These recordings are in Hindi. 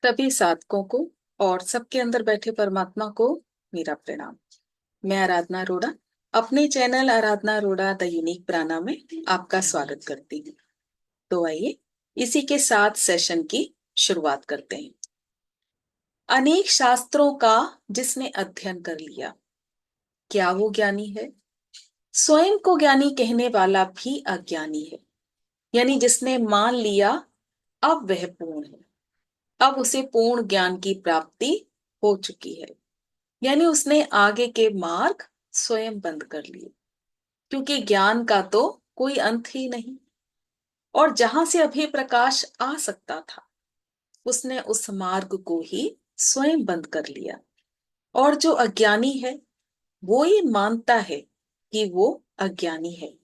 सभी साधकों को और सबके अंदर बैठे परमात्मा को मेरा प्रणाम। मैं आराधना अरोड़ा अपने channel Aradhana Arora the unique प्राणा में आपका स्वागत करती हूँ। तो आइए इसी के साथ सेशन की शुरुआत करते हैं। अनेक शास्त्रों का जिसने अध्ययन कर लिया, क्या वो ज्ञानी है? स्वयं को ज्ञानी कहने वाला भी अज्ञानी है। यानी जिसने मान लिया अब वह पूर्ण है, अब उसे पूर्ण ज्ञान की प्राप्ति हो चुकी है। यानी उसने आगे के मार्ग स्वयं बंद कर लिए, क्योंकि ज्ञान का तो कोई अंत ही नहीं। और जहां से अभी प्रकाश आ सकता था, उसने उस मार्ग को ही स्वयं बंद कर लिया। और जो अज्ञानी है वो ये मानता है कि वो अज्ञानी है,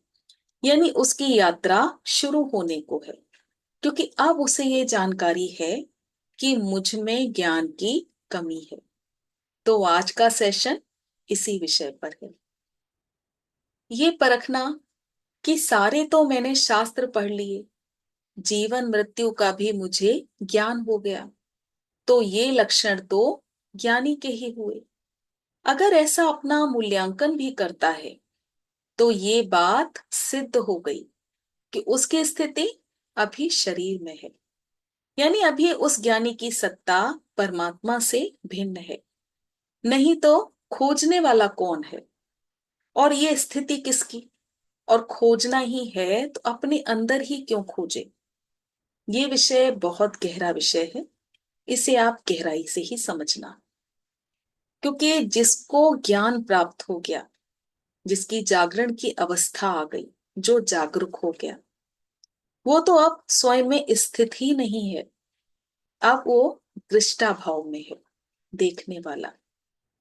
यानी उसकी यात्रा शुरू होने को है, क्योंकि अब उसे ये जानकारी है कि मुझ में ज्ञान की कमी है। तो आज का सेशन इसी विषय पर है। ये परखना कि सारे तो मैंने शास्त्र पढ़ लिए, जीवन मृत्यु का भी मुझे ज्ञान हो गया, तो ये लक्षण तो ज्ञानी के ही हुए। अगर ऐसा अपना मूल्यांकन भी करता है तो ये बात सिद्ध हो गई कि उसकी स्थिति अभी शरीर में है। यानी अभी उस ज्ञानी की सत्ता परमात्मा से भिन्न है। नहीं तो खोजने वाला कौन है, और ये स्थिति किसकी? और खोजना ही है तो अपने अंदर ही क्यों खोजे? ये विषय बहुत गहरा विषय है, इसे आप गहराई से ही समझना। क्योंकि जिसको ज्ञान प्राप्त हो गया, जिसकी जागरण की अवस्था आ गई, जो जागरूक हो गया, वो तो अब स्वयं में स्थित ही नहीं है। अब वो दृष्टा भाव में है, देखने वाला।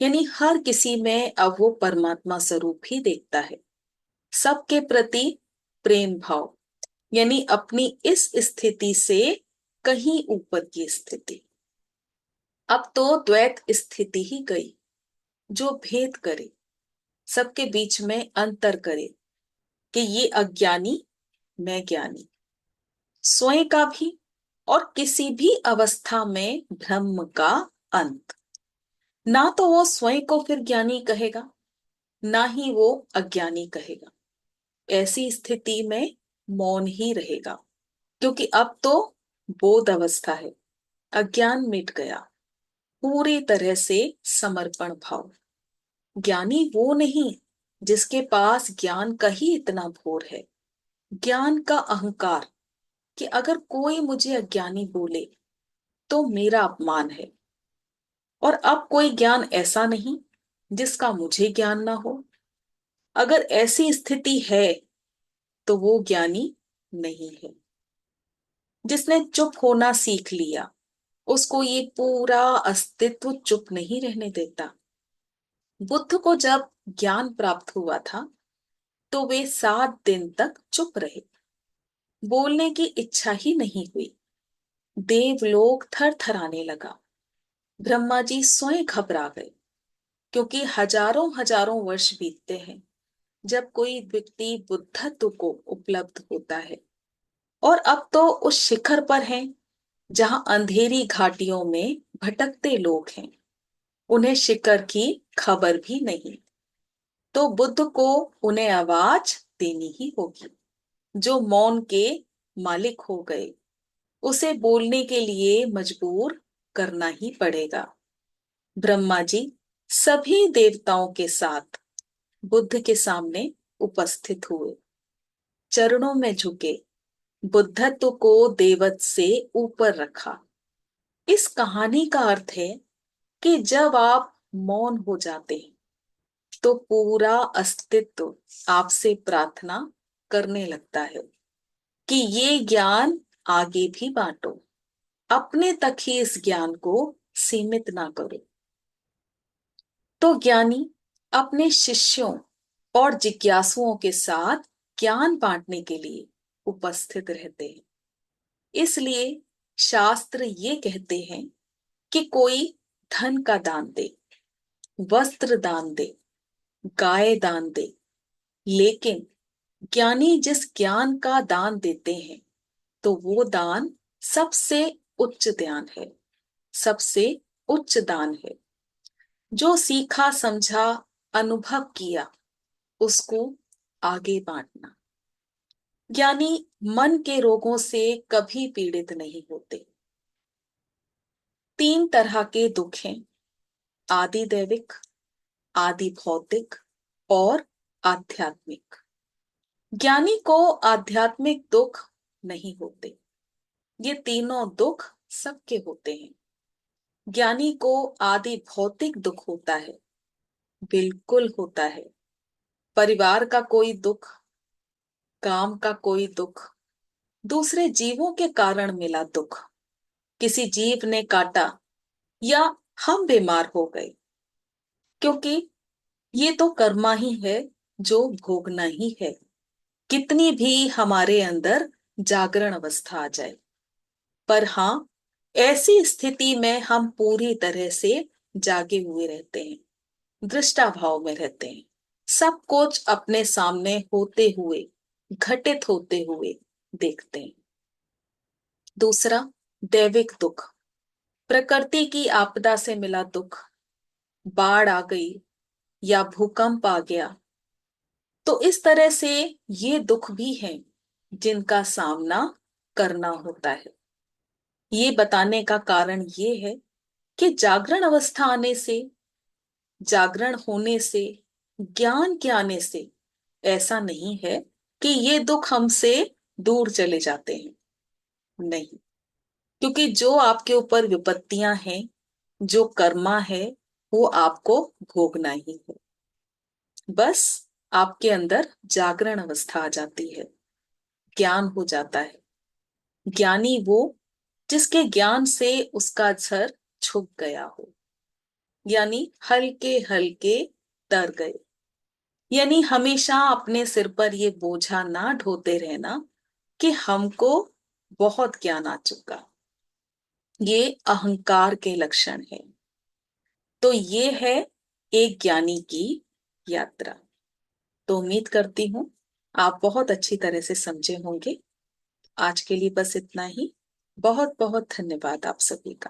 यानी हर किसी में अब वो परमात्मा स्वरूप ही देखता है। सबके प्रति प्रेम भाव, यानी अपनी इस स्थिति से कहीं ऊपर की स्थिति। अब तो द्वैत स्थिति ही गई, जो भेद करे, सबके बीच में अंतर करे कि ये अज्ञानी, मैं ज्ञानी। स्वयं का भी और किसी भी अवस्था में ब्रह्म का अंत। ना तो वो स्वयं को फिर ज्ञानी कहेगा, ना ही वो अज्ञानी कहेगा। ऐसी स्थिति में मौन ही रहेगा, क्योंकि अब तो बोध अवस्था है, अज्ञान मिट गया, पूरी तरह से समर्पण भाव। ज्ञानी वो नहीं जिसके पास ज्ञान का ही इतना भोर है, ज्ञान का अहंकार, कि अगर कोई मुझे अज्ञानी बोले तो मेरा अपमान है। और अब कोई ज्ञान ऐसा नहीं जिसका मुझे ज्ञान ना हो। अगर ऐसी स्थिति है तो वो ज्ञानी नहीं है। जिसने चुप होना सीख लिया, उसको ये पूरा अस्तित्व चुप नहीं रहने देता। बुद्ध को जब ज्ञान प्राप्त हुआ था तो वे 7 दिन तक चुप रहे, बोलने की इच्छा ही नहीं हुई। देवलोक थर थराने लगा, ब्रह्मा जी स्वयं घबरा गए, क्योंकि हजारों हजारों वर्ष बीतते हैं जब कोई व्यक्ति बुद्धत्व को उपलब्ध होता है। और अब तो उस शिखर पर हैं जहां अंधेरी घाटियों में भटकते लोग हैं, उन्हें शिखर की खबर भी नहीं। तो बुद्ध को उन्हें आवाज देनी ही होगी। जो मौन के मालिक हो गए, उसे बोलने के लिए मजबूर करना ही पड़ेगा। ब्रह्मा जी सभी देवताओं के साथ बुद्ध के सामने उपस्थित हुए, चरणों में झुके, बुद्धत्व को देवत्व से ऊपर रखा। इस कहानी का अर्थ है कि जब आप मौन हो जाते हैं तो पूरा अस्तित्व आपसे प्रार्थना करने लगता है कि ये ज्ञान आगे भी बांटो, अपने तक ही इस ज्ञान को सीमित ना करो। तो ज्ञानी अपने शिष्यों और जिज्ञासुओं के साथ ज्ञान बांटने के लिए उपस्थित रहते हैं। इसलिए शास्त्र ये कहते हैं कि कोई धन का दान दे, वस्त्र दान दे, गाय दान दे, लेकिन ज्ञानी जिस ज्ञान का दान देते हैं तो वो दान सबसे उच्च दान है, सबसे उच्च दान है। जो सीखा समझा अनुभव किया उसको आगे बांटना। ज्ञानी मन के रोगों से कभी पीड़ित नहीं होते। 3 तरह के दुख हैं, आदि दैविक, आदि भौतिक और आध्यात्मिक। ज्ञानी को आध्यात्मिक दुख नहीं होते। ये तीनों दुख सबके होते हैं। ज्ञानी को आदि भौतिक दुख होता है, बिल्कुल होता है। परिवार का कोई दुख, काम का कोई दुख, दूसरे जीवों के कारण मिला दुख, किसी जीव ने काटा या हम बीमार हो गए, क्योंकि ये तो कर्मा ही है जो भोगना ही है। कितनी भी हमारे अंदर जागरण अवस्था आ जाए, पर हाँ, ऐसी स्थिति में हम पूरी तरह से जागे हुए रहते हैं, दृष्टा भाव में रहते हैं, सब कुछ अपने सामने होते हुए, घटित होते हुए देखते हैं। दूसरा, दैविक दुख, प्रकृति की आपदा से मिला दुख, बाढ़ आ गई या भूकंप आ गया, तो इस तरह से ये दुख भी हैं जिनका सामना करना होता है। ये बताने का कारण ये है कि जागरण अवस्था आने से, जागरण होने से, ज्ञान के आने से ऐसा नहीं है कि ये दुख हमसे दूर चले जाते हैं, नहीं। क्योंकि जो आपके ऊपर विपत्तियां हैं, जो कर्मा है, वो आपको भोगना ही है। बस आपके अंदर जागरण अवस्था आ जाती है, ज्ञान हो जाता है। ज्ञानी वो जिसके ज्ञान से उसका सर झुक गया हो, यानी हल्के हल्के तर गए। यानी हमेशा अपने सिर पर ये बोझा ना ढोते रहना कि हमको बहुत ज्ञान आ चुका। ये अहंकार के लक्षण है। तो ये है एक ज्ञानी की यात्रा। तो उम्मीद करती हूं आप बहुत अच्छी तरह से समझे होंगे। आज के लिए बस इतना ही। बहुत बहुत धन्यवाद आप सभी का।